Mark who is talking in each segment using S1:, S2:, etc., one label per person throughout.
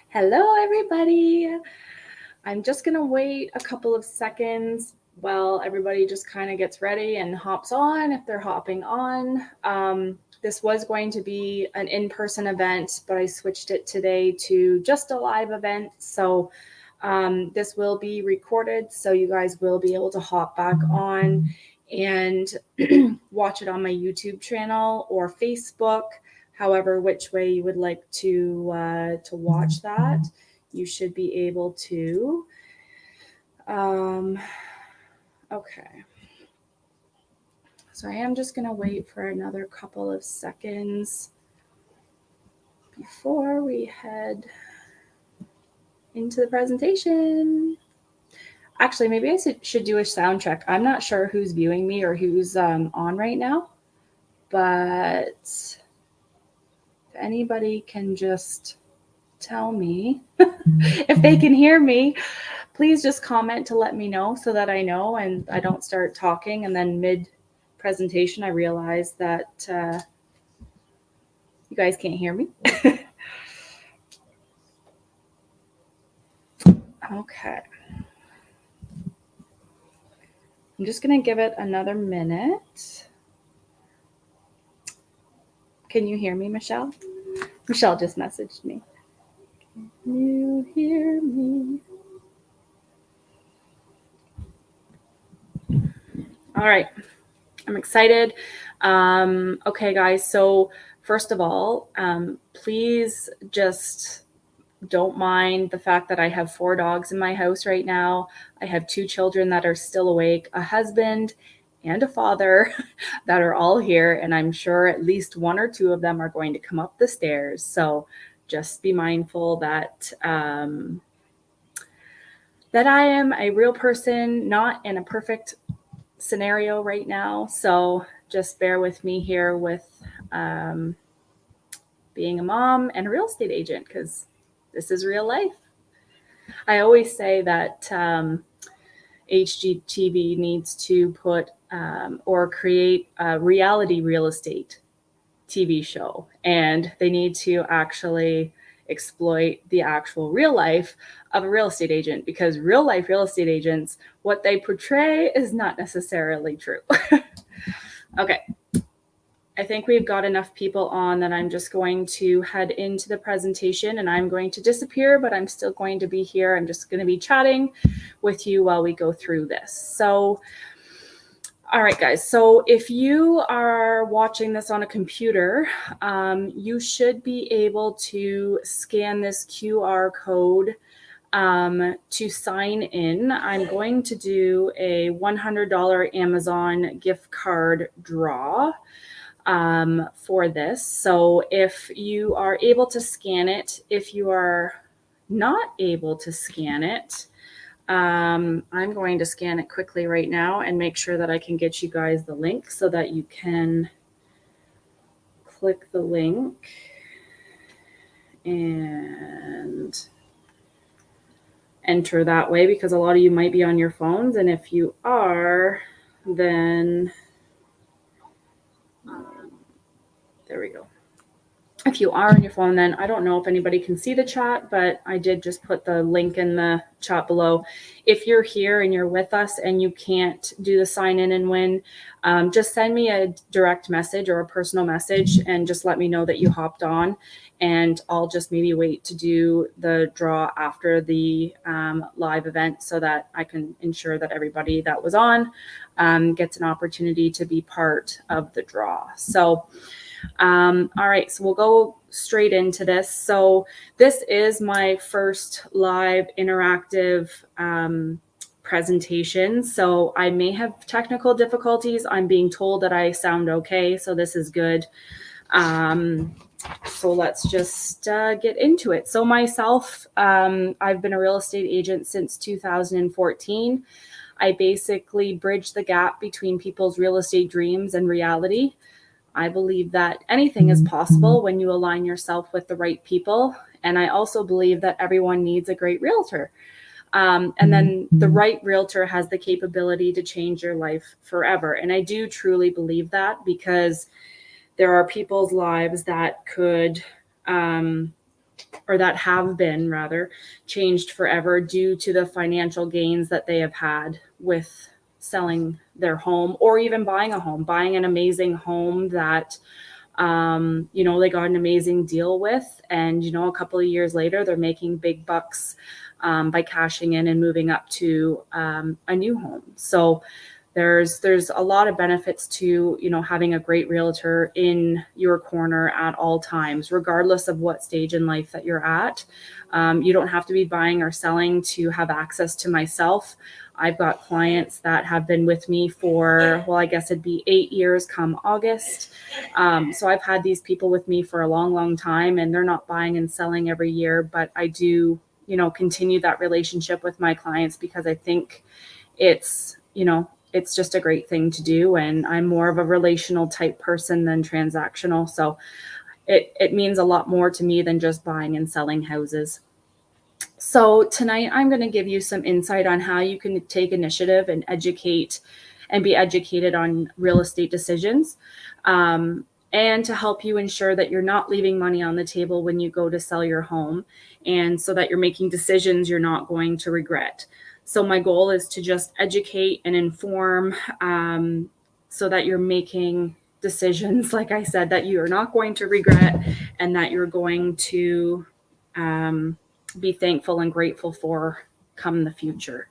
S1: Hello, everybody. I'm just going to wait a couple of seconds while everybody just kind of gets ready and hops on if they're hopping on. This was going to be an in-person event, but I switched it today to just a live event. So this will be recorded, so you guys will be able to hop back on and watch it on my YouTube channel or Facebook. However, which way you would like to watch that, you should be able to. Okay. So I am just going to wait for another couple of seconds before we head into the presentation. Actually, maybe I should do a sound check. I'm not sure who's viewing me or who's on right now, but if anybody can just tell me if they can hear me, please just comment to let me know so that I know and I don't start talking and then mid presentation I realize that you guys can't hear me. Okay. I'm just going to give it another minute. Can you hear me, Michelle? Michelle just messaged me. Can you hear me? All right. I'm excited. Okay, guys. So first of all, please just don't mind the fact that I have 4 dogs in my house right now. I have 2 children that are still awake, a husband and a father that are all here. And I'm sure at least 1 or 2 of them are going to come up the stairs. So just be mindful that that I am a real person, not in a perfect scenario right now. So just bear with me here with being a mom and a real estate agent, because this is real life. I always say that HGTV needs to put or create a reality real estate TV show, and they need to actually exploit the actual real life of a real estate agent, because real life real estate agents, what they portray is not necessarily true. Okay. I think we've got enough people on that I'm just going to head into the presentation, and I'm going to disappear, but I'm still going to be here. I'm just going to be chatting with you while we go through this. So, all right, guys. So if you are watching this on a computer, you should be able to scan this QR code to sign in. I'm going to do a $100 Amazon gift card draw for this. So if you are able to scan it, if you are not able to scan it, I'm going to scan it quickly right now and make sure that I can get you guys the link so that you can click the link and enter that way, because a lot of you might be on your phones, and if you are, then there we go. If you are on your phone, then I don't know if anybody can see the chat, but I did just put the link in the chat below. If you're here and you're with us and you can't do the sign in and win, just send me a direct message or a personal message and just let me know that you hopped on, and I'll just maybe wait to do the draw after the live event so that I can ensure that everybody that was on gets an opportunity to be part of the draw. So all right, so we'll go straight into this. So this is my first live interactive presentation. So I may have technical difficulties. I'm being told that I sound okay, so this is good. So let's just get into it. So myself, I've been a real estate agent since 2014. I basically bridge the gap between people's real estate dreams and reality. I believe that anything is possible when you align yourself with the right people. And I also believe that everyone needs a great realtor. And then the right realtor has the capability to change your life forever. And I do truly believe that, because there are people's lives that could or that have been rather changed forever due to the financial gains that they have had with selling their home, or even buying a home, buying an amazing home that they got an amazing deal with. And, a couple of years later, they're making big bucks by cashing in and moving up to a new home. So there's a lot of benefits to, having a great realtor in your corner at all times, regardless of what stage in life that you're at. You don't have to be buying or selling to have access to myself. I've got clients that have been with me for, I guess it'd be 8 years come August. So I've had these people with me for a long, long time, and they're not buying and selling every year, but I do, continue that relationship with my clients because I think it's just a great thing to do. And I'm more of a relational type person than transactional. So it means a lot more to me than just buying and selling houses. So tonight I'm going to give you some insight on how you can take initiative and educate and be educated on real estate decisions, and to help you ensure that you're not leaving money on the table when you go to sell your home, and so that you're making decisions you're not going to regret. So my goal is to just educate and inform, so that you're making decisions, like I said, that you're not going to regret and that you're going to be thankful and grateful for come the future.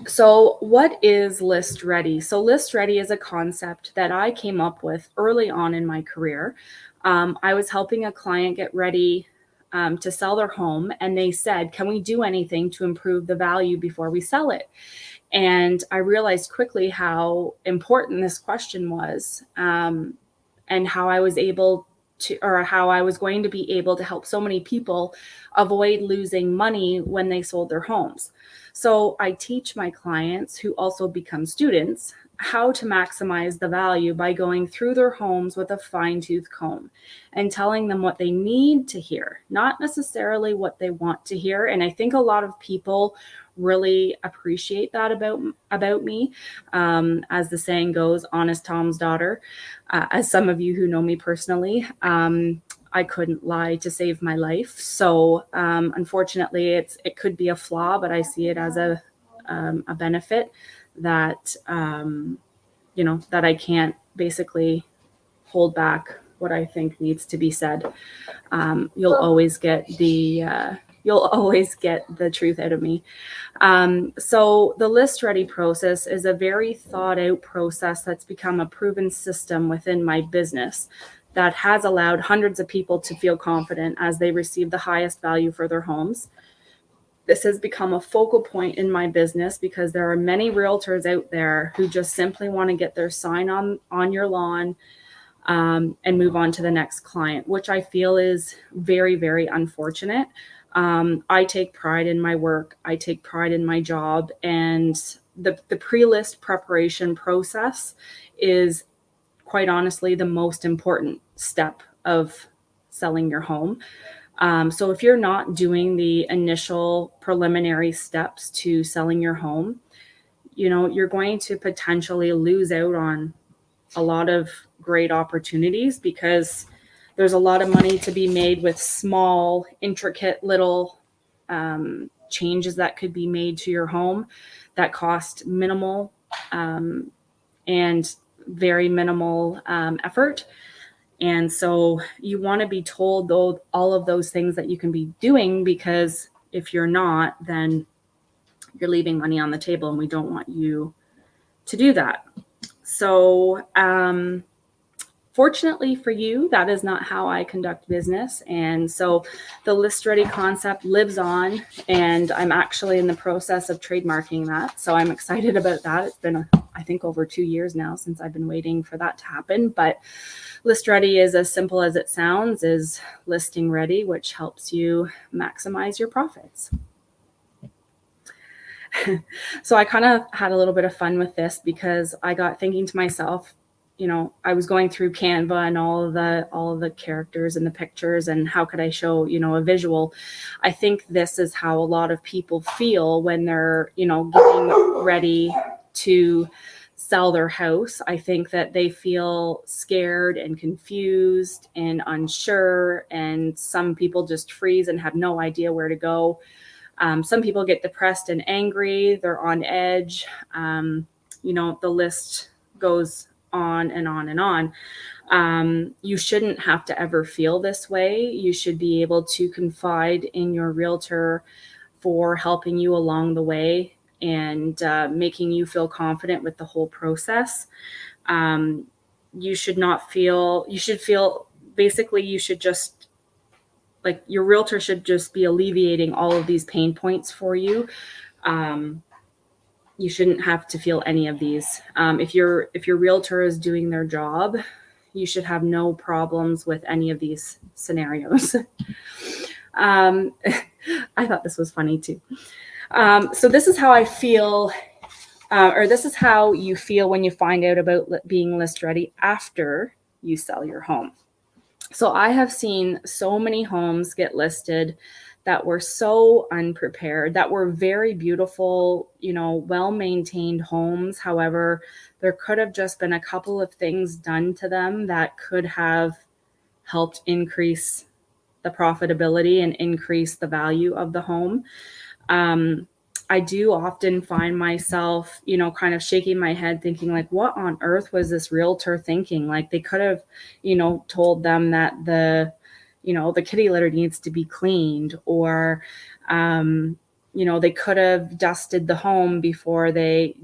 S1: So what is List Ready? So List Ready is a concept that I came up with early on in my career. I was helping a client get ready to sell their home, and they said, can we do anything to improve the value before we sell it? And I realized quickly how important this question was, and how I was able to, or how I was going to be able to help so many people avoid losing money when they sold their homes. So I teach my clients, who also become students, how to maximize the value by going through their homes with a fine-tooth comb and telling them what they need to hear, not necessarily what they want to hear. And I think a lot of people really appreciate that about me. As the saying goes, honest Tom's daughter. As some of you who know me personally, I couldn't lie to save my life. So unfortunately, it could be a flaw, but I see it as a benefit that that I can't basically hold back what I think needs to be said. You'll always get the truth out of me. So the List Ready process is a very thought out process that's become a proven system within my business that has allowed hundreds of people to feel confident as they receive the highest value for their homes. This has become a focal point in my business because there are many realtors out there who just simply want to get their sign on your lawn, and move on to the next client, which I feel is very, very unfortunate. I take pride in my work. I take pride in my job, and the pre-list preparation process is quite honestly the most important step of selling your home. So if you're not doing the initial preliminary steps to selling your home, you're going to potentially lose out on a lot of great opportunities, because there's a lot of money to be made with small, intricate little changes that could be made to your home that cost minimal and very minimal effort. And so you want to be told all of those things that you can be doing, because if you're not, then you're leaving money on the table, and we don't want you to do that. So fortunately for you, that is not how I conduct business. And so the List Ready concept lives on, and I'm actually in the process of trademarking that. So I'm excited about that. It's been, I think, over 2 years now since I've been waiting for that to happen. But List Ready is as simple as it sounds, is listing ready, which helps you maximize your profits. So I kind of had a little bit of fun with this because I got thinking to myself, I was going through Canva and all of the characters and the pictures, and how could I show, a visual. I think this is how a lot of people feel when they're, getting ready to sell their house. I think that they feel scared and confused and unsure, and some people just freeze and have no idea where to go. Some people get depressed and angry, they're on edge. The list goes on and on and on. You shouldn't have to ever feel this way. You should be able to confide in your realtor for helping you along the way and making you feel confident with the whole process. You should feel basically, you should just, like, your realtor should just be alleviating all of these pain points for you. You shouldn't have to feel any of these. If your realtor is doing their job, you should have no problems with any of these scenarios. I thought this was funny too. So this is how I feel, or this is how you feel when you find out about being list ready after you sell your home. So I have seen so many homes get listed that were so unprepared, that were very beautiful, well-maintained homes. However, there could have just been a couple of things done to them that could have helped increase the profitability and increase the value of the home. I do often find myself, kind of shaking my head thinking, like, what on earth was this realtor thinking? Like, they could have, told them that the kitty litter needs to be cleaned, or, they could have dusted the home before they,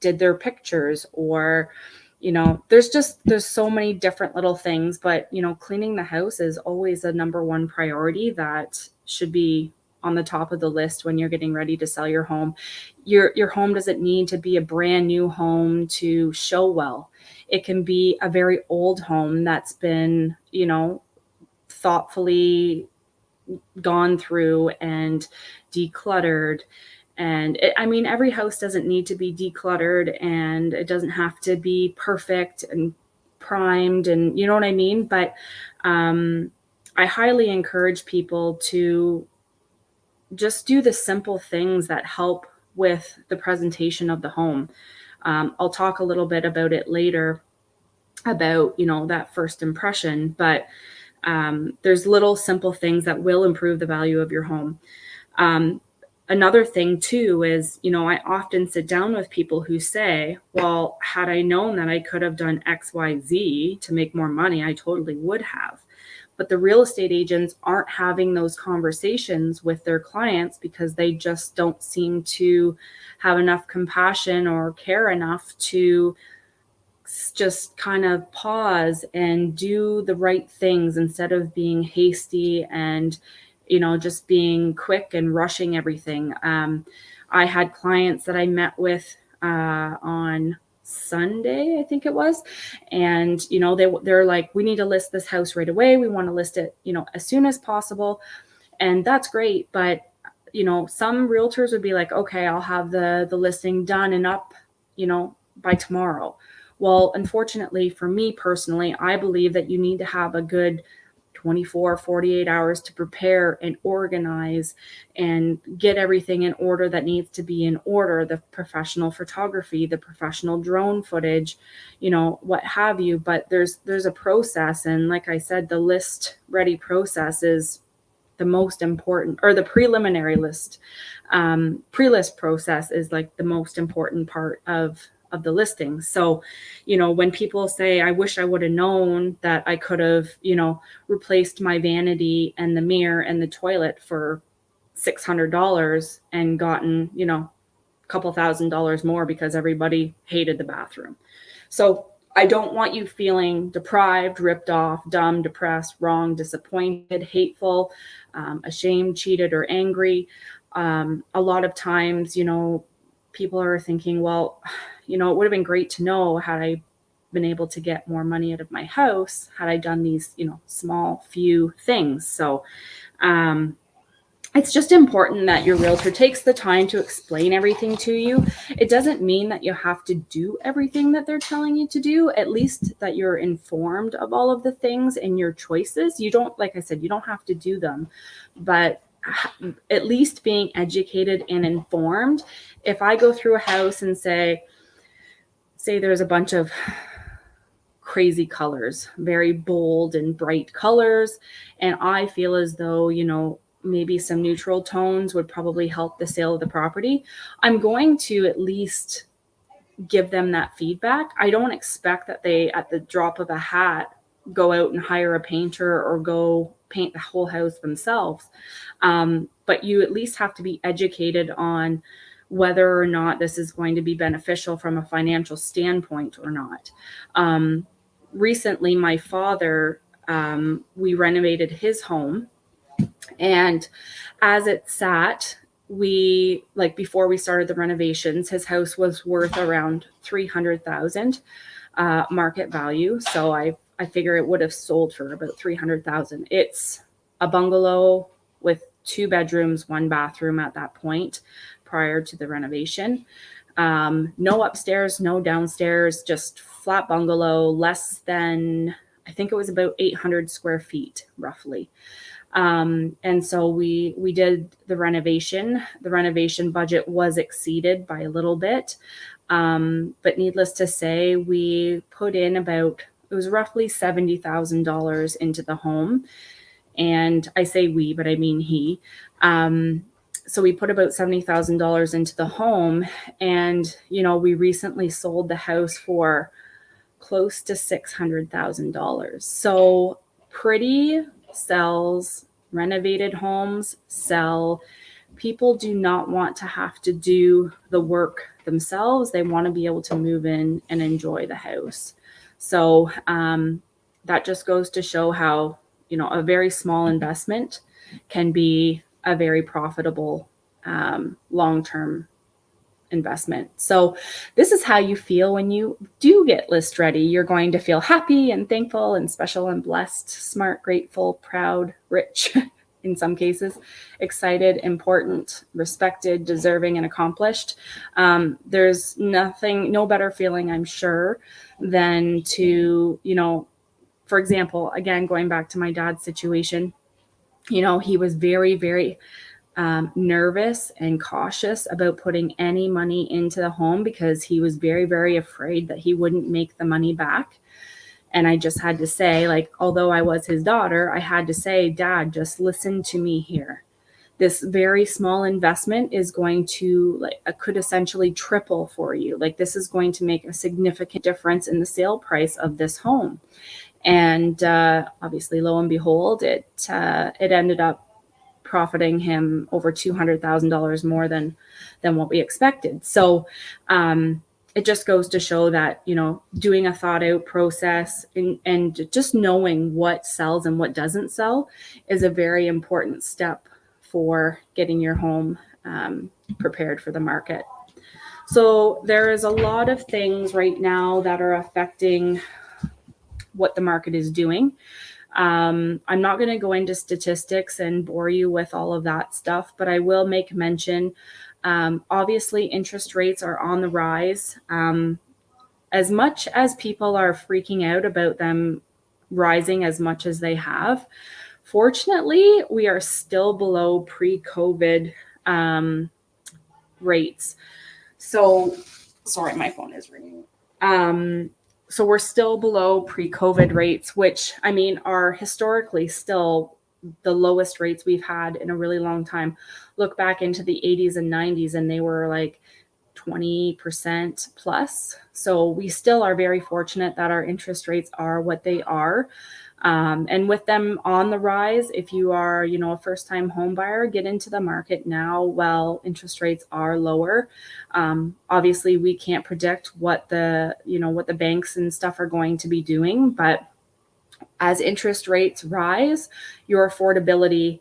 S1: did their pictures, or, there's so many different little things, but, cleaning the house is always a number one priority that should be on the top of the list when you're getting ready to sell your home. Your home doesn't need to be a brand new home to show well. It can be a very old home that's been, thoughtfully gone through and decluttered. And every house doesn't need to be decluttered, and it doesn't have to be perfect and primed, and you know what I mean? But I highly encourage people to just do the simple things that help with the presentation of the home. I'll talk a little bit about it later, about, that first impression, but there's little simple things that will improve the value of your home. Another thing too is, I often sit down with people who say, well, had I known that I could have done X, Y, Z to make more money, I totally would have. But the real estate agents aren't having those conversations with their clients because they just don't seem to have enough compassion or care enough to just kind of pause and do the right things instead of being hasty and, just being quick and rushing everything. I had clients that I met with on Sunday, I think it was. And, they're like, we need to list this house right away. We want to list it, as soon as possible. And that's great. But, some realtors would be like, okay, I'll have the listing done and up, by tomorrow. Well, unfortunately for me personally, I believe that you need to have a good 24, 48 hours to prepare and organize and get everything in order that needs to be in order, the professional photography, the professional drone footage, what have you. But there's a process. And like I said, the list ready process is the most important, or the preliminary list, pre-list process is like the most important part of the listing. So, when people say, I wish I would have known that I could have, replaced my vanity and the mirror and the toilet for $600 and gotten, a couple $1,000s more because everybody hated the bathroom. So I don't want you feeling deprived, ripped off, dumb, depressed, wrong, disappointed, hateful, ashamed, cheated, or angry. A lot of times, people are thinking, well, it would have been great to know, had I been able to get more money out of my house, had I done these, small few things. So it's just important that your realtor takes the time to explain everything to you. It doesn't mean that you have to do everything that they're telling you to do, at least that you're informed of all of the things and your choices. You don't, like I said, you don't have to do them, but at least being educated and informed. If I go through a house and say, say there's a bunch of crazy colors, very bold and bright colors. And I feel as though, maybe some neutral tones would probably help the sale of the property. I'm going to at least give them that feedback. I don't expect that they, at the drop of a hat, go out and hire a painter or go paint the whole house themselves. But you at least have to be educated on whether or not this is going to be beneficial from a financial standpoint or not. Recently, my father, we renovated his home, and as it sat, before we started the renovations, his house was worth around 300,000 market value. So I figure it would have sold for about 300,000. It's a bungalow with 2 bedrooms, 1 bathroom at that point prior to the renovation. No upstairs, no downstairs, just flat bungalow, less than, I think it was about 800 square feet roughly. And so we did the renovation. The renovation budget was exceeded by a little bit. But needless to say, we put in it was roughly $70,000 into the home. And I say we, but I mean he. So we put about $70,000 into the home, and, we recently sold the house for close to $600,000. So pretty sells, renovated homes sell. People do not want to have to do the work themselves. They want to be able to move in and enjoy the house. So that just goes to show how, a very small investment can be a very profitable long-term investment. So this is how you feel when you do get list ready. You're going to feel happy and thankful and special and blessed, smart, grateful, proud, rich in some cases, excited, important, respected, deserving, and accomplished. There's no better feeling, I'm sure, than to, for example, again, going back to my dad's situation, he was very, very nervous and cautious about putting any money into the home because he was very, very afraid that he wouldn't make the money back. And I just had to say, although I was his daughter, I had to say, Dad, just listen to me here. This very small investment is going to could essentially triple for you. This is going to make a significant difference in the sale price of this home. And obviously, lo and behold, it ended up profiting him over $200,000 more than what we expected. So it just goes to show that, doing a thought out process and just knowing what sells and what doesn't sell is a very important step for getting your home prepared for the market. So there is a lot of things right now that are affecting what the market is doing. I'm not going to go into statistics and bore you with all of that stuff, but I will make mention. Obviously, interest rates are on the rise. As much as people are freaking out about them rising as much as they have, fortunately, we are still below pre-COVID rates. So, sorry, my phone is ringing. So we're still below pre-COVID rates, which are historically still the lowest rates we've had in a really long time. Look back into the 80s and 90s, and they were 20% plus. So we still are very fortunate that our interest rates are what they are. And with them on the rise, if you are, a first-time home buyer, get into the market now while interest rates are lower. Obviously, we can't predict what the banks and stuff are going to be doing, but as interest rates rise, your affordability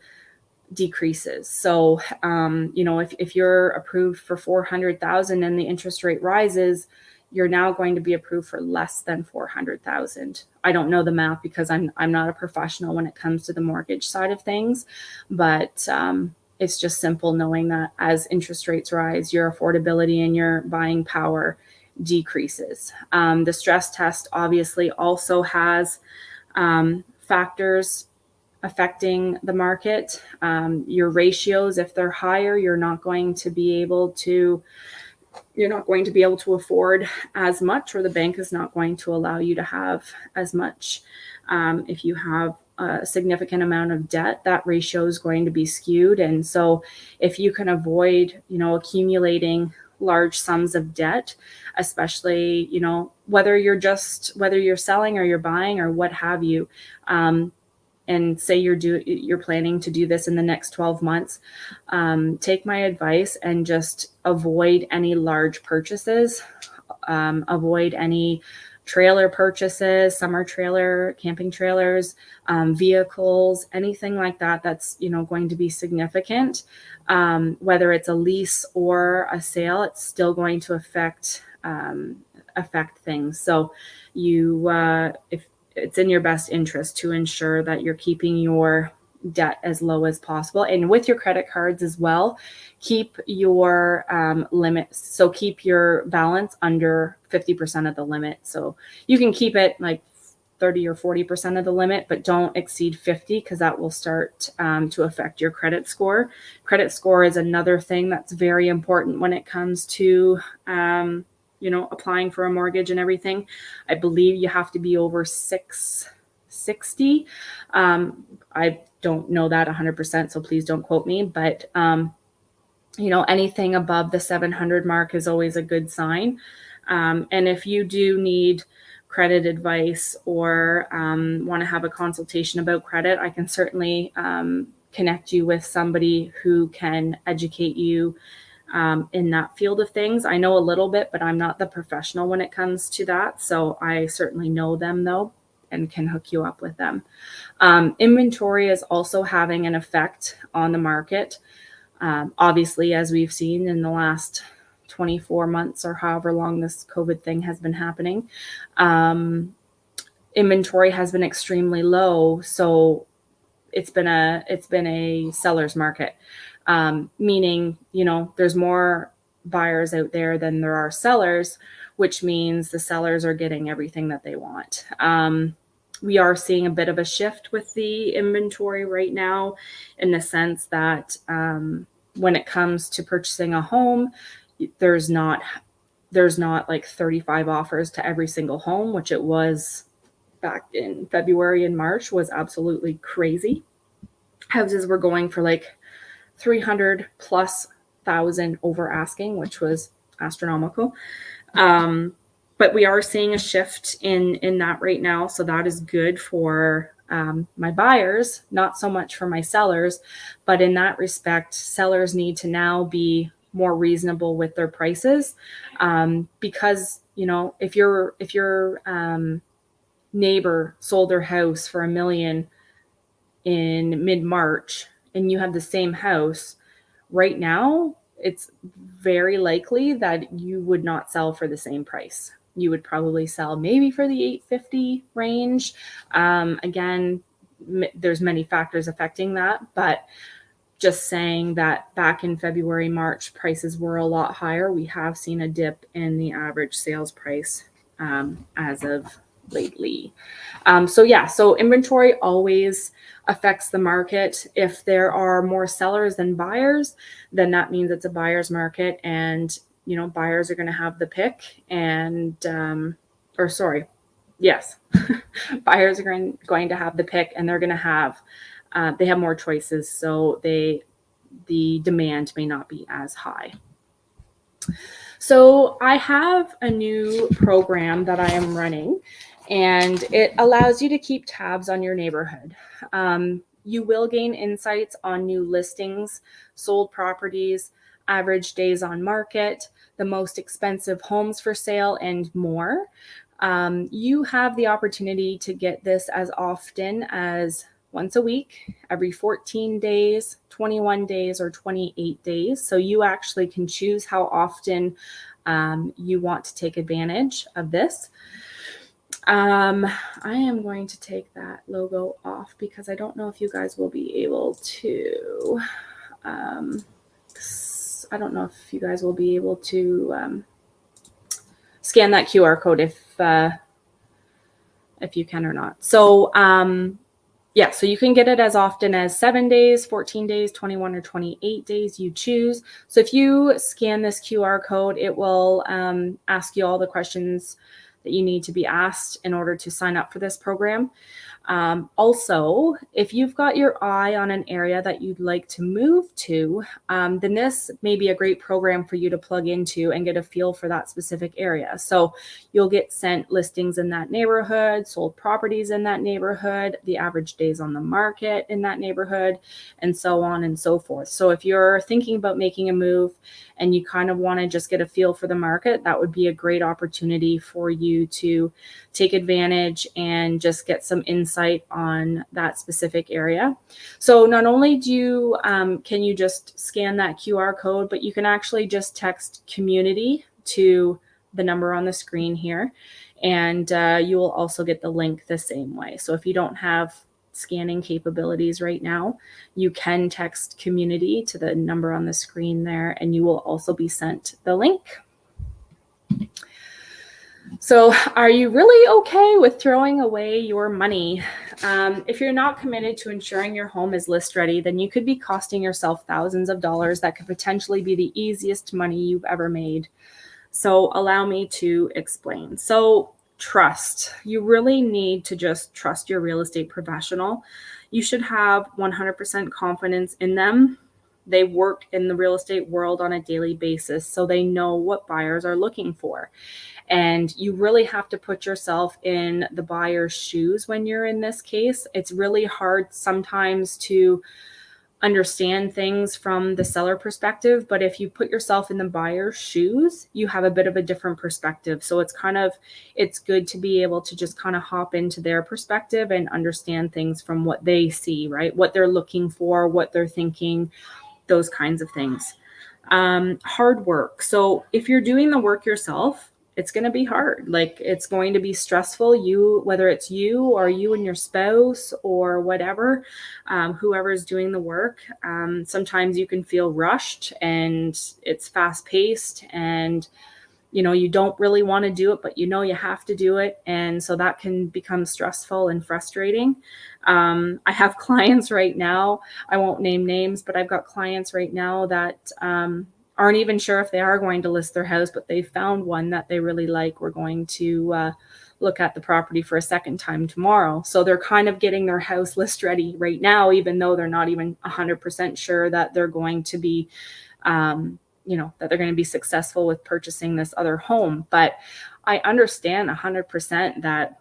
S1: decreases. So, if you're approved for 400,000 and the interest rate rises, you're now going to be approved for less than 400,000. I don't know the math because I'm not a professional when it comes to the mortgage side of things, but it's just simple knowing that as interest rates rise, your affordability and your buying power decreases. The stress test obviously also has factors affecting the market. Your ratios, if they're higher, you're not going to be able to you're not going to be able to afford as much, or the bank is not going to allow you to have as much. If you have a significant amount of debt, that ratio is going to be skewed. And so if you can avoid, accumulating large sums of debt, especially, whether you're selling or you're buying or what have you, and say you're planning to do this in the next 12 months, take my advice and just avoid any large purchases, avoid any trailer purchases, summer trailer, camping trailers, vehicles, anything like that that's going to be significant. Whether it's a lease or a sale, it's still going to affect things. So if it's in your best interest to ensure that you're keeping your debt as low as possible. And with your credit cards as well, keep your limits. So keep your balance under 50% of the limit. So you can keep it like 30 or 40% of the limit, but don't exceed 50, because that will start to affect your credit score. Credit score is another thing that's very important when it comes to applying for a mortgage and everything. I believe you have to be over 660. I don't know that 100%, so please don't quote me, but anything above the 700 mark is always a good sign. And if you do need credit advice or want to have a consultation about credit, I can certainly connect you with somebody who can educate you in that field of things. I know a little bit, but I'm not the professional when it comes to that. So I certainly know them though, and can hook you up with them. Inventory is also having an effect on the market. Obviously, as we've seen in the last 24 months or however long this COVID thing has been happening, inventory has been extremely low. So it's been a seller's market. Meaning, there's more buyers out there than there are sellers, which means the sellers are getting everything that they want. We are seeing a bit of a shift with the inventory right now, in the sense that when it comes to purchasing a home, there's not like 35 offers to every single home, which it was back in February and March. Was absolutely crazy. Houses were going for like 300 plus thousand over asking, which was astronomical. But we are seeing a shift in that right now. So that is good for my buyers, not so much for my sellers. But in that respect, sellers need to now be more reasonable with their prices, because if your neighbor sold their house for $1 million in mid-March, and you have the same house right now, it's very likely that you would not sell for the same price. You would probably sell maybe for the 850 range. Again, there's many factors affecting that, but just saying that back in February, March, prices were a lot higher. We have seen a dip in the average sales price as of lately. So inventory always affects the market. If there are more sellers than buyers, then that means it's a buyer's market, and buyers are going to have the pick, and buyers are going to have the pick, and they're going to have they have more choices, so the demand may not be as high. So I have a new program that I am running, and it allows you to keep tabs on your neighborhood. You will gain insights on new listings, sold properties, average days on market, the most expensive homes for sale, and more. You have the opportunity to get this as often as once a week, every 14 days, 21 days, or 28 days. So you actually can choose how often you want to take advantage of this. I am going to take that logo off because I don't know if you guys will be able to, scan that QR code if you can or not. So Yeah, so you can get it as often as 7 days, 14 days, 21 or 28 days, you choose. So if you scan this QR code, it will ask you all the questions that you need to be asked in order to sign up for this program. Also, if you've got your eye on an area that you'd like to move to, then this may be a great program for you to plug into and get a feel for that specific area. So you'll get sent listings in that neighborhood, sold properties in that neighborhood, the average days on the market in that neighborhood, and so on and so forth. So if you're thinking about making a move and you kind of want to just get a feel for the market, that would be a great opportunity for you to take advantage and just get some insight on that specific area. So not only can you just scan that QR code, but you can actually just text community to the number on the screen here, and you will also get the link the same way. So if you don't have scanning capabilities right now, you can text community to the number on the screen there, and you will also be sent the link. So are you really okay with throwing away your money? If you're not committed to ensuring your home is list ready, then you could be costing yourself thousands of dollars that could potentially be the easiest money you've ever made. So allow me to explain. So trust. You really need to just trust your real estate professional. You should have 100% confidence in them. They work in the real estate world on a daily basis, so they know what buyers are looking for. And you really have to put yourself in the buyer's shoes when you're in this case. It's really hard sometimes to understand things from the seller perspective, but if you put yourself in the buyer's shoes, you have a bit of a different perspective. So it's good to be able to just kind of hop into their perspective and understand things from what they see, right? What they're looking for, what they're thinking, those kinds of things. Hard work. So if you're doing the work yourself, it's going to be hard. Like, it's going to be stressful. Whether it's you or you and your spouse or whatever, whoever is doing the work, sometimes you can feel rushed and it's fast paced, and you don't really want to do it, but you have to do it. And so that can become stressful and frustrating. I have clients right now, I won't name names, but I've got clients right now that aren't even sure if they are going to list their house, but they found one that they really like. We're going to look at the property for a second time tomorrow. So they're kind of getting their house list ready right now, even though they're not even 100% sure that they're going to be that they're going to be successful with purchasing this other home. But I understand 100% that,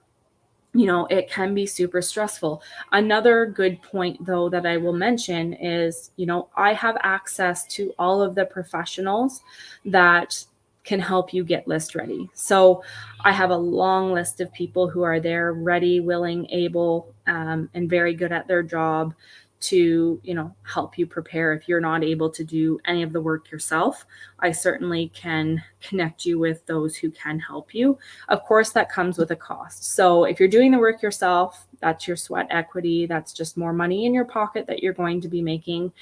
S1: it can be super stressful. Another good point, though, that I will mention is, I have access to all of the professionals that can help you get list ready. So I have a long list of people who are there, ready, willing, able, and very good at their job to, help you prepare. If you're not able to do any of the work yourself, I certainly can connect you with those who can help you. Of course, that comes with a cost. So if you're doing the work yourself, that's your sweat equity. That's just more money in your pocket that you're going to be making.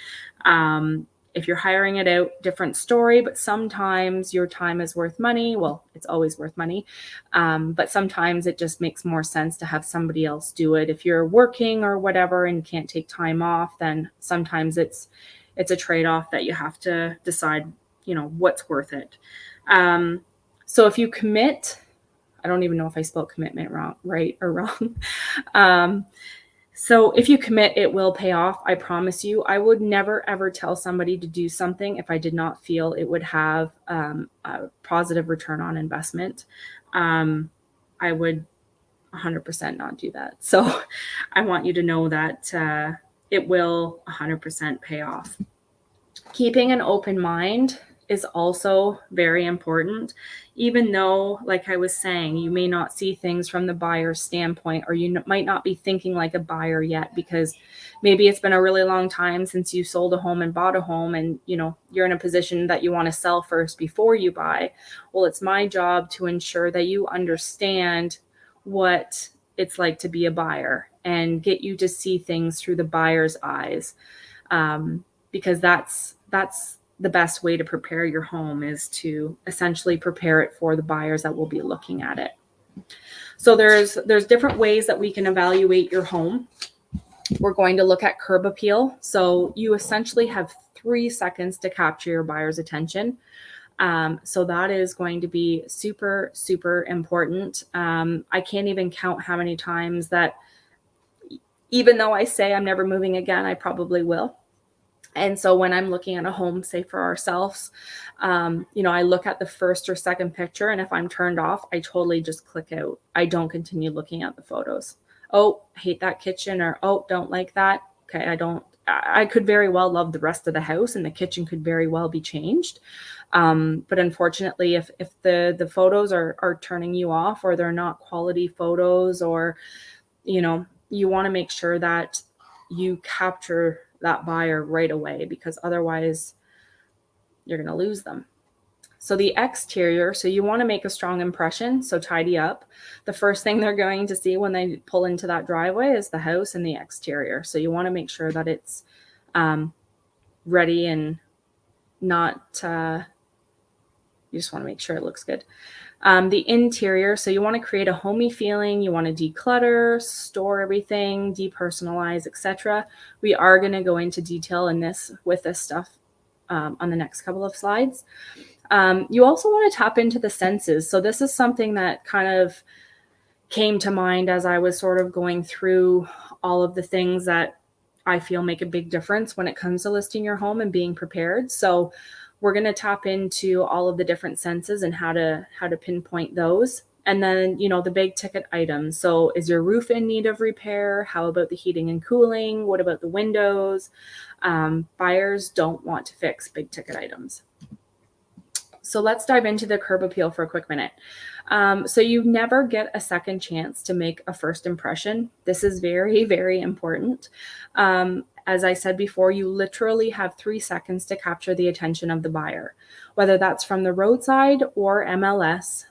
S1: If you're hiring it out, different story, but sometimes your time is worth money. Well, it's always worth money. But sometimes it just makes more sense to have somebody else do it. If you're working or whatever and can't take time off, then sometimes it's a trade-off that you have to decide, what's worth it. So if you commit, I don't even know if I spelled commitment right or wrong. So if you commit, it will pay off. I promise you. I would never, ever tell somebody to do something if I did not feel it would have a positive return on investment. I would 100% not do that. So I want you to know that it will 100% pay off. Keeping an open mind is also very important. Even though, like I was saying, you may not see things from the buyer's standpoint, or you might not be thinking like a buyer yet, because maybe it's been a really long time since you sold a home and bought a home, and you're in a position that you want to sell first before you buy. Well, it's my job to ensure that you understand what it's like to be a buyer and get you to see things through the buyer's eyes, because that's the best way to prepare your home, is to essentially prepare it for the buyers that will be looking at it. So there's different ways that we can evaluate your home. We're going to look at curb appeal. So you essentially have 3 seconds to capture your buyer's attention. So that is going to be super, super important. I can't even count how many times that, even though I say I'm never moving again, I probably will. And so when I'm looking at a home, say for ourselves, I look at the first or second picture, and if I'm turned off, I totally just click out. I don't continue looking at the photos. Oh, hate that kitchen, or oh, don't like that. Okay, I could very well love the rest of the house, and the kitchen could very well be changed. But unfortunately, if the photos are turning you off, or they're not quality photos, or you want to make sure that you capture that buyer right away, because otherwise you're going to lose them. So the exterior, so you want to make a strong impression, so tidy up. The first thing they're going to see when they pull into that driveway is the house and the exterior. So you want to make sure that it's ready and not, you just want to make sure it looks good. The interior, so you want to create a homey feeling. You want to declutter, store everything, depersonalize, etc. We are going to go into detail with this stuff on the next couple of slides. You also want to tap into the senses. So this is something that kind of came to mind as I was sort of going through all of the things that I feel make a big difference when it comes to listing your home and being prepared. So we're going to tap into all of the different senses and how to pinpoint those. And then, the big ticket items. So is your roof in need of repair? How about the heating and cooling? What about the windows? Buyers don't want to fix big ticket items. So let's dive into the curb appeal for a quick minute. So you never get a second chance to make a first impression. This is very, very important. As I said before, you literally have 3 seconds to capture the attention of the buyer, whether that's from the roadside or MLS.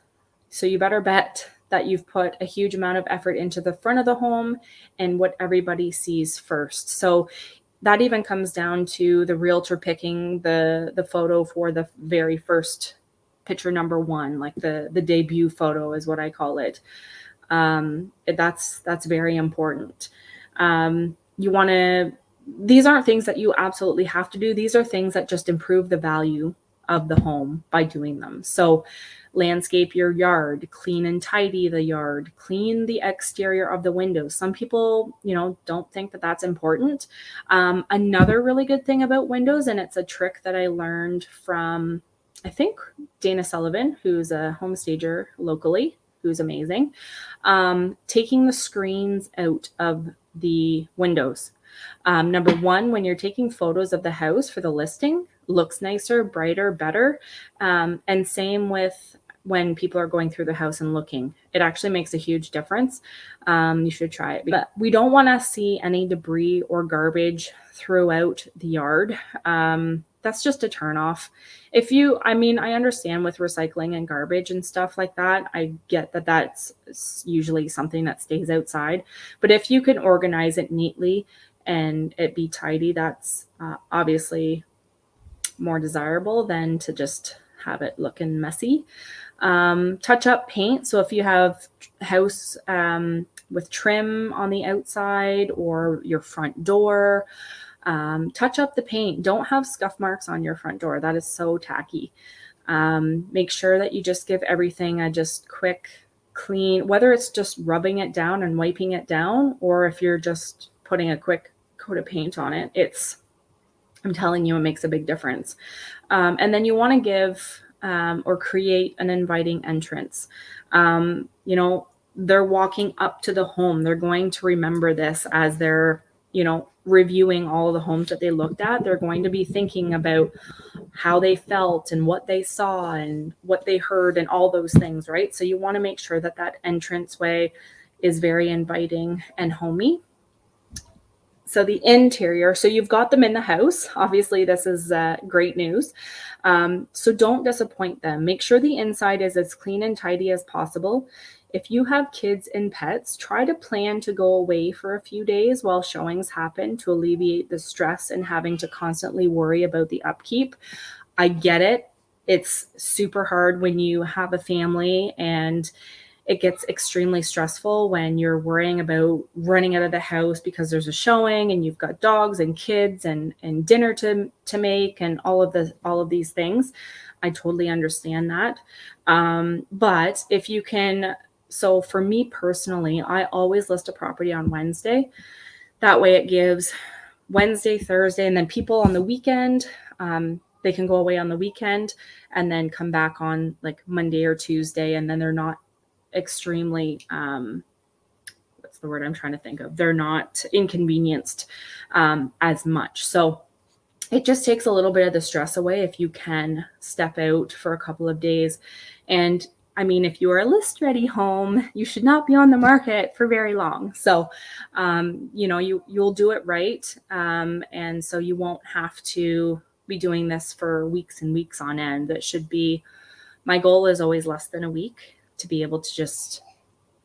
S1: So you better bet that you've put a huge amount of effort into the front of the home and what everybody sees first. So that even comes down to the realtor picking the photo for the very first picture, number 1, like the debut photo is what I call it. That's very important. These aren't things that you absolutely have to do. These are things that just improve the value of the home by doing them. So landscape your yard, clean and tidy the yard, clean the exterior of the windows. Some people, don't think that that's important. Another really good thing about windows, and it's a trick that I learned from, I think, Dana Sullivan, who's a home stager locally, who's amazing, taking the screens out of the windows. Number 1, when you're taking photos of the house for the listing, looks nicer, brighter, better. And same with when people are going through the house and looking. It actually makes a huge difference. You should try it. But we don't want to see any debris or garbage throughout the yard. That's just a turnoff. I understand with recycling and garbage and stuff like that. I get that that's usually something that stays outside. But if you can organize it neatly and it be tidy, that's obviously more desirable than to just have it looking messy. Touch up paint. So if you have house with trim on the outside or your front door, touch up the paint. Don't have scuff marks on your front door. That is so tacky. Make sure that you just give everything a just quick clean, whether it's just rubbing it down and wiping it down, or if you're just putting a quick coat of paint on it. I'm telling you, it makes a big difference. And then you want to give or create an inviting entrance. They're walking up to the home. They're going to remember this as they're, reviewing all the homes that they looked at. They're going to be thinking about how they felt and what they saw and what they heard and all those things, right? So you want to make sure that that entranceway is very inviting and homey. So the interior, so you've got them in the house. Obviously, this is great news. So don't disappoint them. Make sure the inside is as clean and tidy as possible. If you have kids and pets, try to plan to go away for a few days while showings happen to alleviate the stress and having to constantly worry about the upkeep. I get it. It's super hard when you have a family and it gets extremely stressful when you're worrying about running out of the house because there's a showing and you've got dogs and kids and dinner to make and all of these things. I totally understand that. But if you can, so for me personally, I always list a property on Wednesday. That way it gives Wednesday, Thursday, and then people on the weekend, they can go away on the weekend and then come back on like Monday or Tuesday, and then they're not extremely what's the word I'm trying to think of, they're not inconvenienced as much. So it just takes a little bit of the stress away if you can step out for a couple of days. And I mean, if you are a list ready home, you should not be on the market for very long. So you'll do it right, and so you won't have to be doing this for weeks and weeks on end. That should be, my goal is always less than a week to be able to just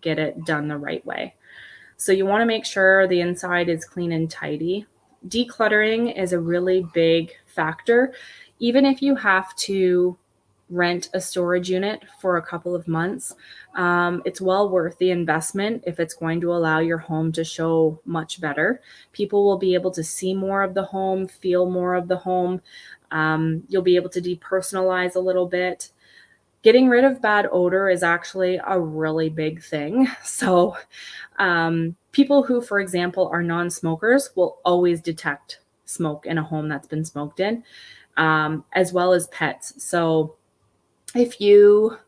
S1: get it done the right way. So you want to make sure the inside is clean and tidy. Decluttering is a really big factor. Even if you have to rent a storage unit for a couple of months, it's well worth the investment if it's going to allow your home to show much better. People will be able to see more of the home, feel more of the home. You'll be able to depersonalize a little bit. Getting rid of bad odor is actually a really big thing. So people who, for example, are non-smokers will always detect smoke in a home that's been smoked in, as well as pets. So if you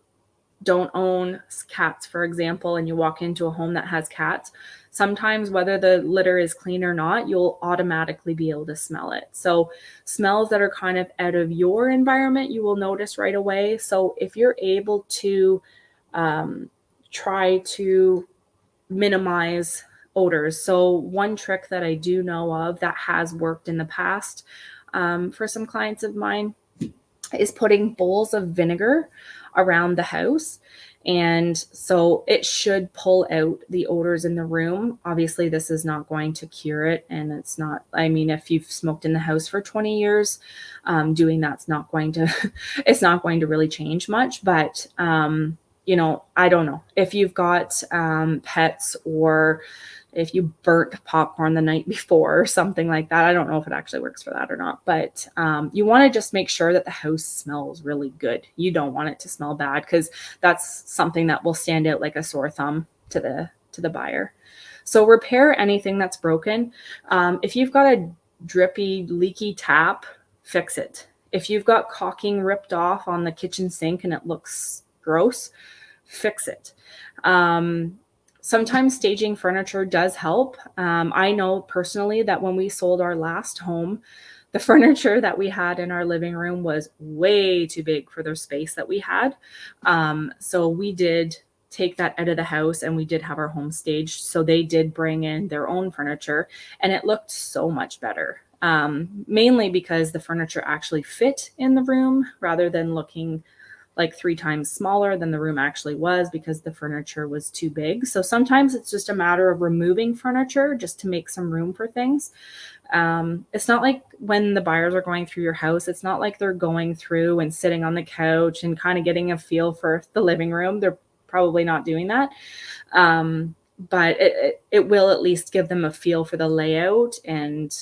S1: don't own cats, for example, and you walk into a home that has cats, sometimes whether the litter is clean or not, you'll automatically be able to smell it. So smells that are kind of out of your environment, you will notice right away. So if you're able to try to minimize odors. So one trick that I do know of that has worked in the past for some clients of mine is putting bowls of vinegar around the house. And so it should pull out the odors in the room. Obviously, this is not going to cure it. And it's not, I mean, if you've smoked in the house for 20 years, doing that's not going to, it's not going to really change much. But, I don't know if you've got pets, or if you burnt popcorn the night before or something like that. I don't know if it actually works for that or not, but you want to just make sure that the house smells really good. You don't want it to smell bad, because that's something that will stand out like a sore thumb to the buyer. So repair anything that's broken. If you've got a drippy, leaky tap, fix it. If you've got caulking ripped off on the kitchen sink and it looks gross, fix it. Sometimes staging furniture does help. I know personally that when we sold our last home, the furniture that we had in our living room was way too big for the space that we had. So we did take that out of the house and we did have our home staged. So they did bring in their own furniture and it looked so much better. Mainly because the furniture actually fit in the room rather than looking like 3 times smaller than the room actually was because the furniture was too big. So sometimes it's just a matter of removing furniture just to make some room for things. It's not like when the buyers are going through your house, it's not like they're going through and sitting on the couch and kind of getting a feel for the living room. They're probably not doing that. But it will at least give them a feel for the layout and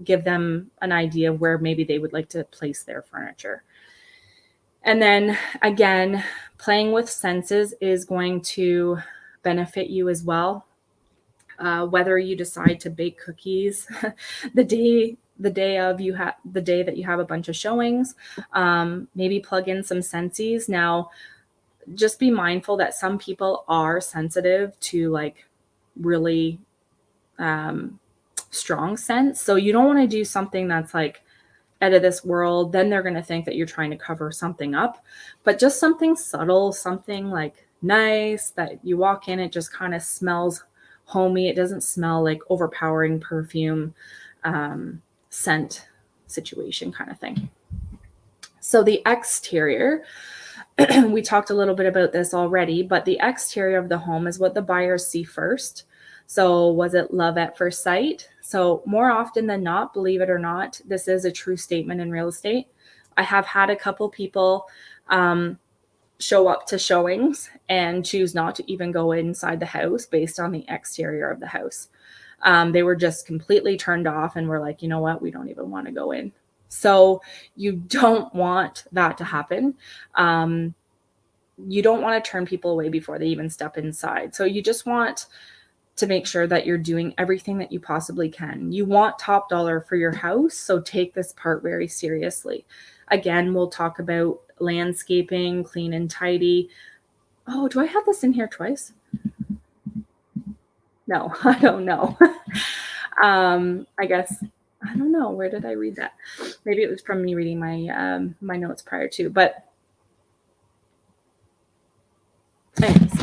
S1: give them an idea of where maybe they would like to place their furniture. And then again, playing with senses is going to benefit you as well. Whether you decide to bake cookies the day that you have a bunch of showings, maybe plug in some Scentsies. Now, just be mindful that some people are sensitive to like really strong scents. So you don't want to do something that's like out of this world. Then they're going to think that you're trying to cover something up. But just something subtle, something like nice that you walk in, it just kind of smells homey. It doesn't smell like overpowering perfume scent situation kind of thing. So the exterior, we talked a little bit about this already, but the exterior of the home is what the buyers see first. So was it love at first sight? So more often than not, believe it or not, this is a true statement in real estate. I have had a couple people show up to showings and choose not to even go inside the house based on the exterior of the house. They were just completely turned off and were like, you know what, we don't even want to go in. So you don't want that to happen. You don't want to turn people away before they even step inside. So you just want to make sure that you're doing everything that you possibly can. You want top dollar for your house, so take this part very seriously. Again, we'll talk about landscaping, clean and tidy. Oh, do I have this in here twice? No, I don't know. I guess I don't know. Where did I read that? Maybe it was from me reading my notes prior to, but anyways,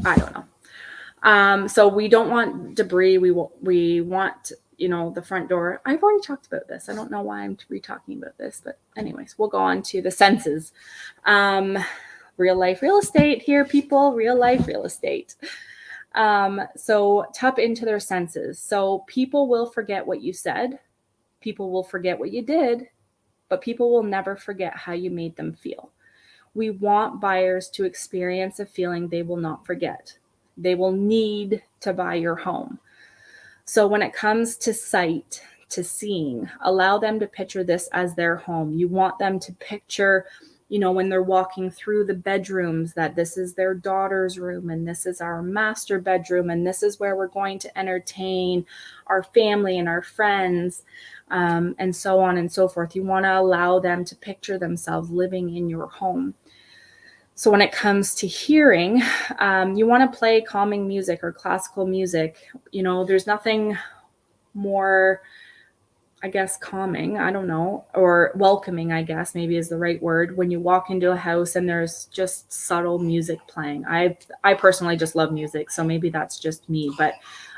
S1: I don't know. So we don't want debris. We want, the front door. I've already talked about this. I don't know why I'm re-talking about this, but anyways, we'll go on to the senses. Real life real estate here, people. Real life real estate. So tap into their senses. So people will forget what you said. People will forget what you did, but people will never forget how you made them feel. We want buyers to experience a feeling they will not forget. They will need to buy your home. So when it comes to sight, to seeing, allow them to picture this as their home. You want them to picture, when they're walking through the bedrooms, that this is their daughter's room and this is our master bedroom and this is where we're going to entertain our family and our friends, and so on and so forth. You want to allow them to picture themselves living in your home. So when it comes to hearing, you want to play calming music or classical music. There's nothing more, I guess, calming, I don't know, or welcoming, I guess, maybe is the right word, when you walk into a house and there's just subtle music playing. I personally just love music, so maybe that's just me, but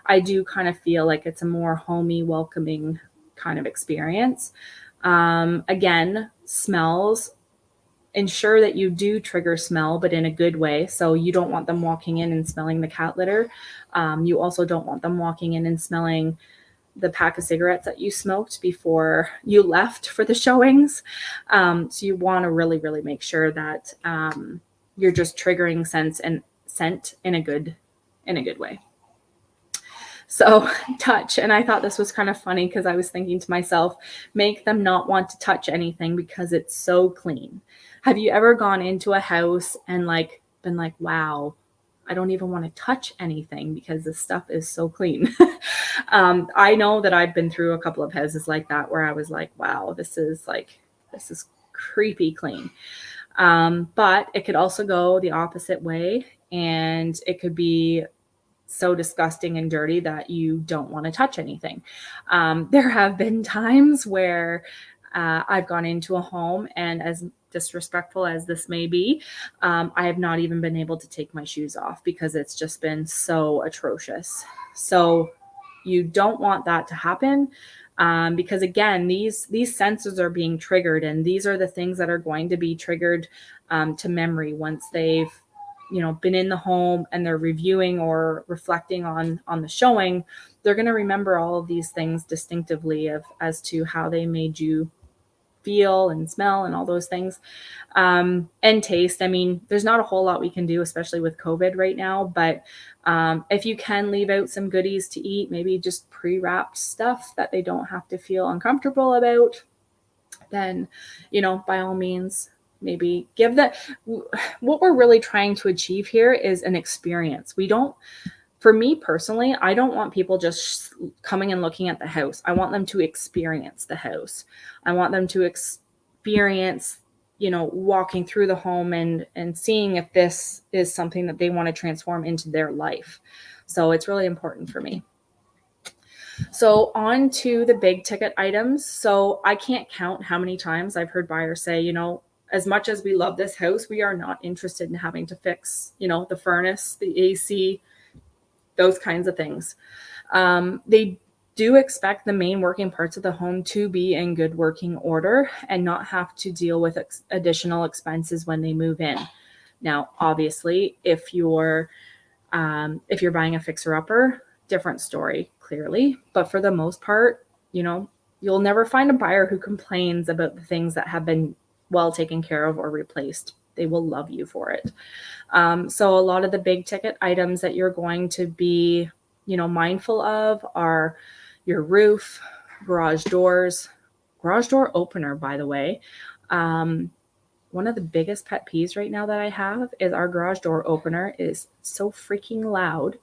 S1: I do kind of feel like it's a more homey, welcoming kind of experience. Again, smells. Ensure that you do trigger smell, but in a good way. So you don't want them walking in and smelling the cat litter. You also don't want them walking in and smelling the pack of cigarettes that you smoked before you left for the showings. So you want to really, really make sure that you're just triggering scent in a good way. So touch, and I thought this was kind of funny because I was thinking to myself, make them not want to touch anything because it's so clean. Have you ever gone into a house and been like, wow, I don't even want to touch anything because this stuff is so clean? I know that I've been through a couple of houses like that where I was like, wow, this is creepy clean. But it could also go the opposite way, and it could be so disgusting and dirty that you don't want to touch anything. There have been times where I've gone into a home, and as disrespectful as this may be, I have not even been able to take my shoes off because it's just been so atrocious. So you don't want that to happen, because again, these senses are being triggered, and these are the things that are going to be triggered to memory once they've been in the home and they're reviewing or reflecting on the showing. They're going to remember all of these things distinctively as to how they made you feel and smell and all those things, and taste. I mean, there's not a whole lot we can do, especially with COVID right now, but if you can leave out some goodies to eat, maybe just pre-wrapped stuff that they don't have to feel uncomfortable about, then by all means, maybe give that. What we're really trying to achieve here is an experience. For me personally, I don't want people just coming and looking at the house. I want them to experience the house. I want them to experience, walking through the home and seeing if this is something that they want to transform into their life. So it's really important for me. So on to the big ticket items. So I can't count how many times I've heard buyers say, as much as we love this house, we are not interested in having to fix, the furnace, the AC, those kinds of things. They do expect the main working parts of the home to be in good working order and not have to deal with additional expenses when they move in. Now, obviously, if you're buying a fixer-upper, different story, clearly. But for the most part, you'll never find a buyer who complains about the things that have been well taken care of or replaced They will love you for it. So a lot of the big ticket items that you're going to be, mindful of are your roof, garage doors, garage door opener, by the way. One of the biggest pet peeves right now that I have is our garage door opener is so freaking loud,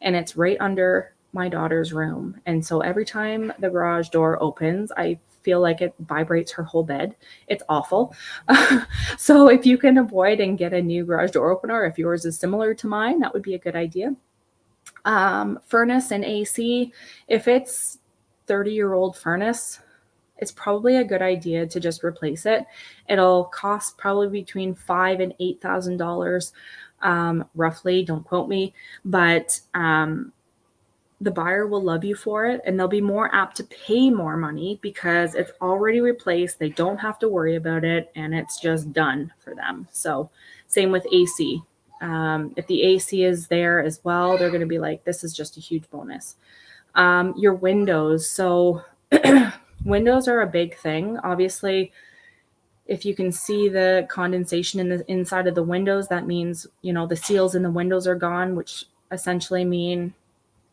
S1: and it's right under my daughter's room. And so every time the garage door opens, I feel like it vibrates her whole bed. It's awful. So if you can avoid and get a new garage door opener, if yours is similar to mine, that would be a good idea. Furnace and AC, if it's 30-year-old furnace, it's probably a good idea to just replace it. It'll cost probably between $5,000 and $8,000, roughly. Don't quote me, but the buyer will love you for it, and they'll be more apt to pay more money because it's already replaced. They don't have to worry about it, and it's just done for them. So, same with AC. If the AC is there as well, they're going to be like, this is just a huge bonus. Your windows. So, windows are a big thing. Obviously, if you can see the condensation in the inside of the windows, that means, the seals in the windows are gone, which essentially mean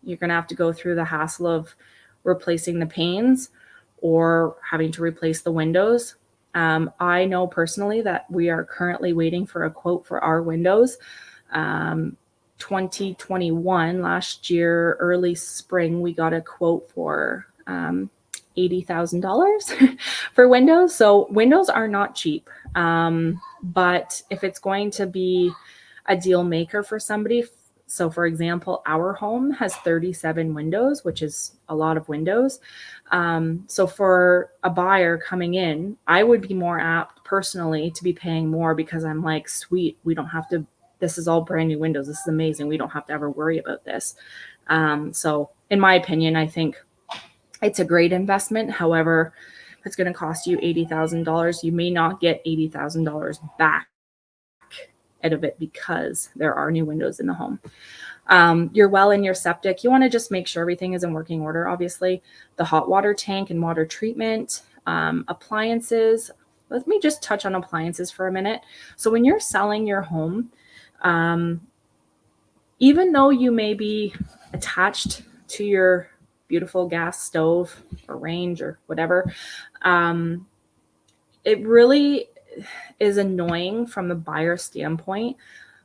S1: you're going to have to go through the hassle of replacing the panes or having to replace the windows. I know personally that we are currently waiting for a quote for our windows. 2021, last year, early spring, we got a quote for $80,000 for windows. So windows are not cheap. But if it's going to be a deal maker for somebody, so for example, our home has 37 windows, which is a lot of windows. So for a buyer coming in, I would be more apt personally to be paying more because I'm like, sweet, we don't have to, this is all brand new windows. This is amazing. We don't have to ever worry about this. So in my opinion, I think it's a great investment. However, if it's going to cost you $80,000, you may not get $80,000 back out of it because there are new windows in the home. Your well and your septic, you want to just make sure everything is in working order. Obviously, the hot water tank and water treatment, appliances. Let me just touch on appliances for a minute. So when you're selling your home, even though you may be attached to your beautiful gas stove or range or whatever, it really is annoying from the buyer standpoint,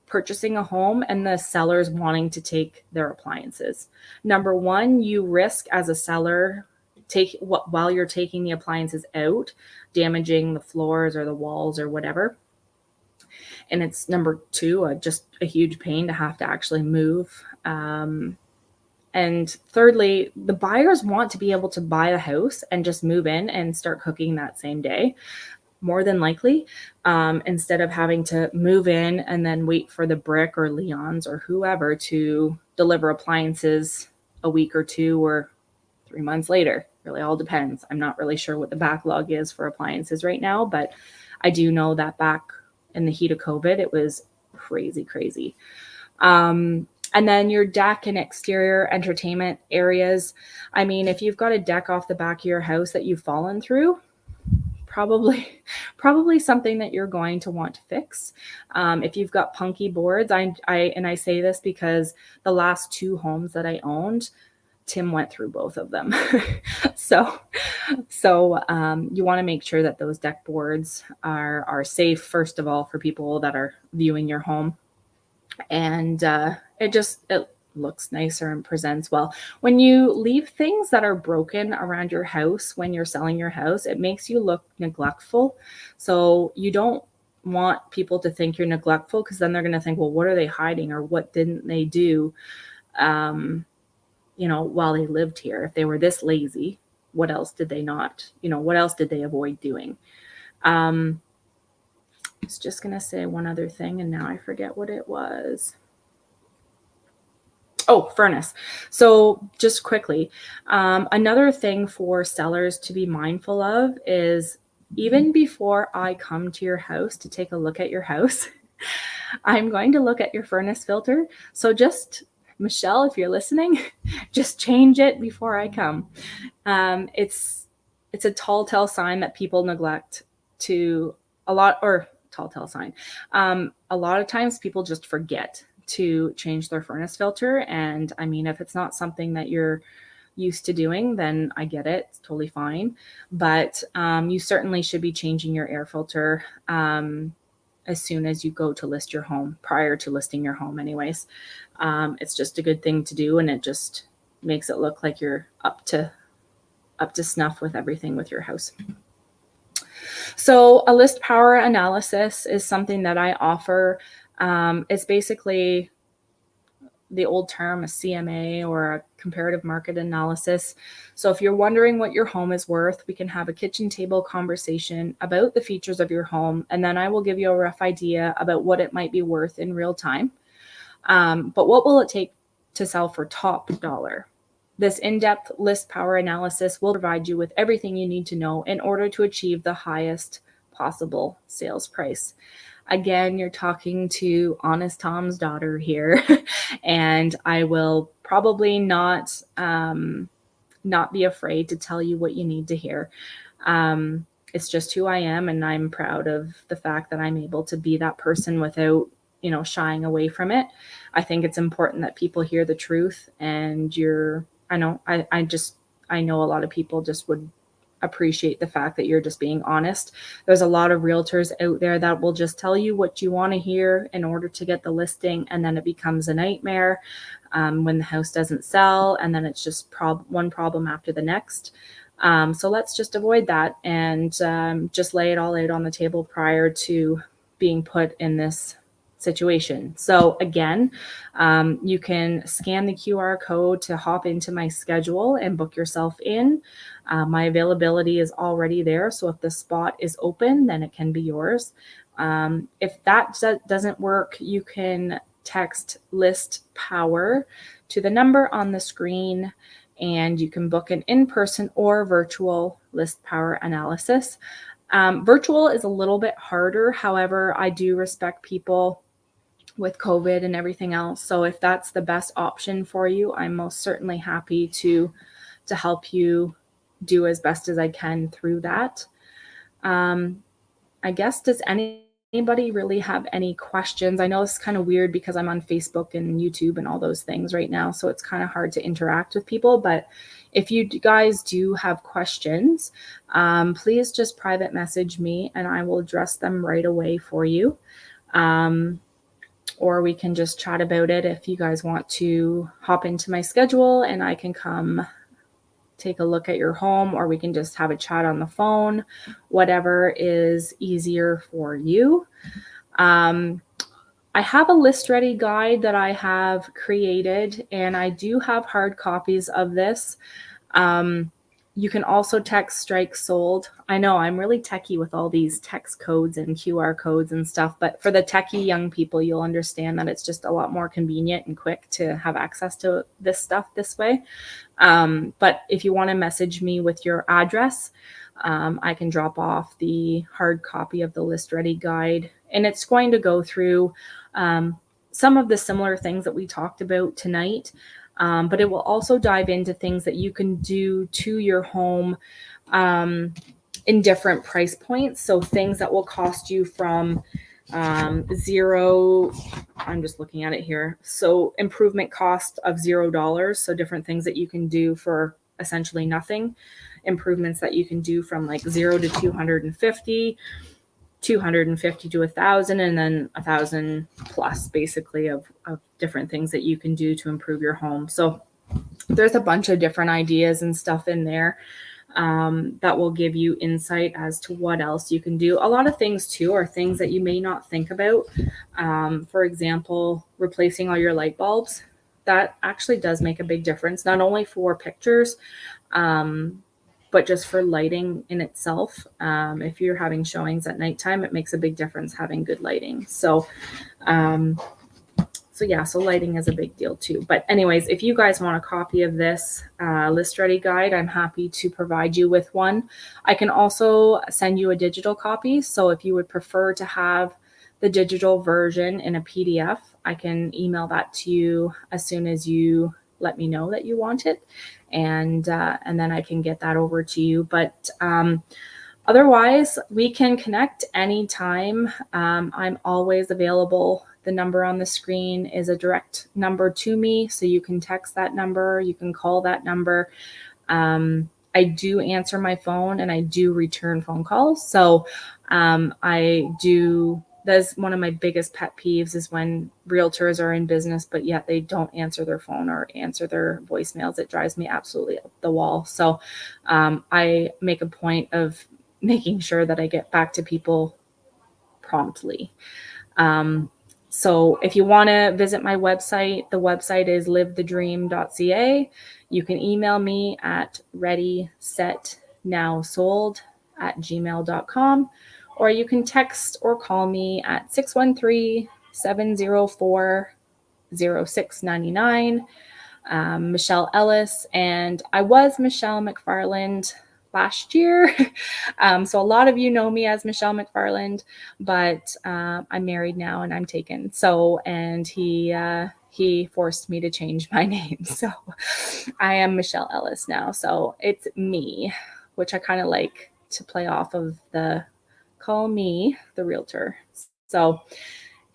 S1: purchasing a home and the sellers wanting to take their appliances. Number one, you risk as a seller while you're taking the appliances out, damaging the floors or the walls or whatever. And it's number two, just a huge pain to have to actually move. And thirdly, the buyers want to be able to buy a house and just move in and start cooking that same day, more than likely, instead of having to move in and then wait for the Brick or Leon's or whoever to deliver appliances a week or 2 or 3 months later. Really all depends. I'm not really sure what the backlog is for appliances right now, but I do know that back in the heat of COVID, it was crazy. And then your deck and exterior entertainment areas. I mean, if you've got a deck off the back of your house that you've fallen through, probably something that you're going to want to fix. If you've got punky boards, I say this because the last 2 homes that I owned, Tim went through both of them. So you want to make sure that those deck boards are safe, first of all, for people that are viewing your home. And it looks nicer and presents well. When you leave things that are broken around your house when you're selling your house, it makes you look neglectful. So you don't want people to think you're neglectful, because then they're going to think, well, what are they hiding, or what didn't they do while they lived here? If they were this lazy, what else did they not, what else did they avoid doing? I was just going to say one other thing, and now I forget what it was. Oh, furnace. So just quickly, another thing for sellers to be mindful of is, even before I come to your house to take a look at your house, I'm going to look at your furnace filter. So just, Michelle, if you're listening, just change it before I come. It's a tall tale sign that people neglect to a lot, or telltale sign. A lot of times people just forget to change their furnace filter. And I mean, if it's not something that you're used to doing, then I get it. It's totally fine. But you certainly should be changing your air filter as soon as you go to list your home, prior to listing your home anyways. It's just a good thing to do, and it just makes it look like you're up to snuff with everything with your house. So a list power analysis is something that I offer. It's basically the old term, a CMA, or a comparative market analysis. So if you're wondering what your home is worth, we can have a kitchen table conversation about the features of your home, and then I will give you a rough idea about what it might be worth in real time. But what will it take to sell for top dollar? This in-depth list power analysis will provide you with everything you need to know in order to achieve the highest possible sales price. Again, you're talking to Honest Tom's daughter here, and I will probably not be afraid to tell you what you need to hear. It's just who I am, and I'm proud of the fact that I'm able to be that person without, shying away from it. I think it's important that people hear the truth, and I know a lot of people just would appreciate the fact that you're just being honest. There's a lot of realtors out there that will just tell you what you want to hear in order to get the listing, and then it becomes a nightmare when the house doesn't sell, and then it's just one problem after the next. So let's just avoid that and just lay it all out on the table prior to being put in this situation. So again, you can scan the QR code to hop into my schedule and book yourself in. My availability is already there, so if the spot is open, then it can be yours. If that doesn't work, you can text list power to the number on the screen, and you can book an in-person or virtual list power analysis. Virtual is a little bit harder. However, I do respect people with COVID and everything else. So if that's the best option for you, I'm most certainly happy to help you do as best as I can through that. I guess, does anybody really have any questions? I know it's kind of weird because I'm on Facebook and YouTube and all those things right now, so it's kind of hard to interact with people. But if you guys do have questions, please just private message me and I will address them right away for you. Or we can just chat about it if you guys want to hop into my schedule and I can come take a look at your home, or we can just have a chat on the phone, whatever is easier for you. I have a list ready guide that I have created, and I do have hard copies of this. You can also text strike sold. I know I'm really techie with all these text codes and QR codes and stuff, but for the techie young people, you'll understand that it's just a lot more convenient and quick to have access to this stuff this way. But if you want to message me with your address, I can drop off the hard copy of the list ready guide, and it's going to go through some of the similar things that we talked about tonight. But it will also dive into things that you can do to your home in different price points. So things that will cost you from zero, I'm just looking at it here. So improvement cost of $0. So different things that you can do for essentially nothing. Improvements that you can do from like 0 to 250. 250 to 1,000, and then 1,000 plus, basically, of different things that you can do to improve your home. So there's a bunch of different ideas and stuff in there that will give you insight as to what else you can do. A lot of things too are things that you may not think about. For example, replacing all your light bulbs. That actually does make a big difference, not only for pictures, but just for lighting in itself. If you're having showings at nighttime, it makes a big difference having good lighting. So lighting is a big deal too. But anyways, if you guys want a copy of this list ready guide, I'm happy to provide you with one. I can also send you a digital copy. So if you would prefer to have the digital version in a PDF, I can email that to you as soon as you let me know that you want it, and then I can get that over to you. But otherwise, we can connect anytime. I'm always available. The number on the screen is a direct number to me, so you can text that number, you can call that number. I do answer my phone and I do return phone calls. So that's one of my biggest pet peeves is when realtors are in business, but yet they don't answer their phone or answer their voicemails. It drives me absolutely up the wall. So I make a point of making sure that I get back to people promptly. So if you want to visit my website, the website is livethedream.ca. You can email me at readysetnowsold@gmail.com, or you can text or call me at 613-704-0699. Michelle Ellis, and I was Michelle McFarland last year. So a lot of you know me as Michelle McFarland, but I'm married now and I'm taken. So, and he forced me to change my name. So I am Michelle Ellis now. So it's me, which I kind of like to play off of the call me the realtor. So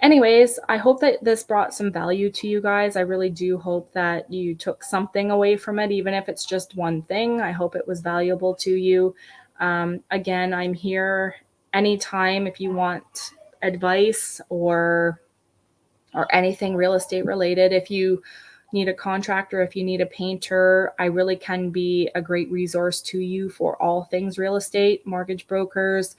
S1: anyways, I hope that this brought some value to you guys. I really do hope that you took something away from it, even if it's just one thing. I hope it was valuable to you. Again, I'm here anytime if you want advice or anything real estate related. If you need a contractor, if you need a painter, I really can be a great resource to you for all things real estate, mortgage brokers,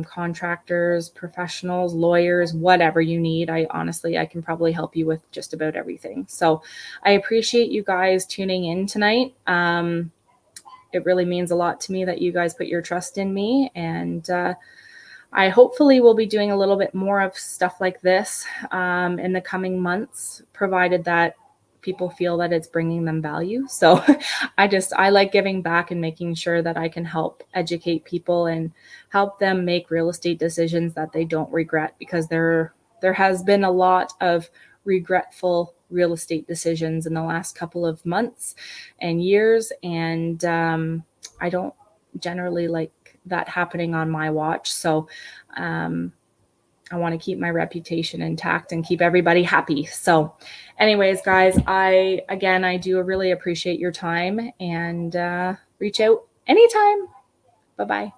S1: contractors, professionals, lawyers, whatever you need. I can probably help you with just about everything. So I appreciate you guys tuning in tonight. It really means a lot to me that you guys put your trust in me. And I hopefully will be doing a little bit more of stuff like this in the coming months, provided that people feel that it's bringing them value. So I like giving back and making sure that I can help educate people and help them make real estate decisions that they don't regret, because there has been a lot of regretful real estate decisions in the last couple of months and years. And I don't generally like that happening on my watch. So I want to keep my reputation intact and keep everybody happy. So anyways, guys, I do really appreciate your time, and reach out anytime. Bye-bye.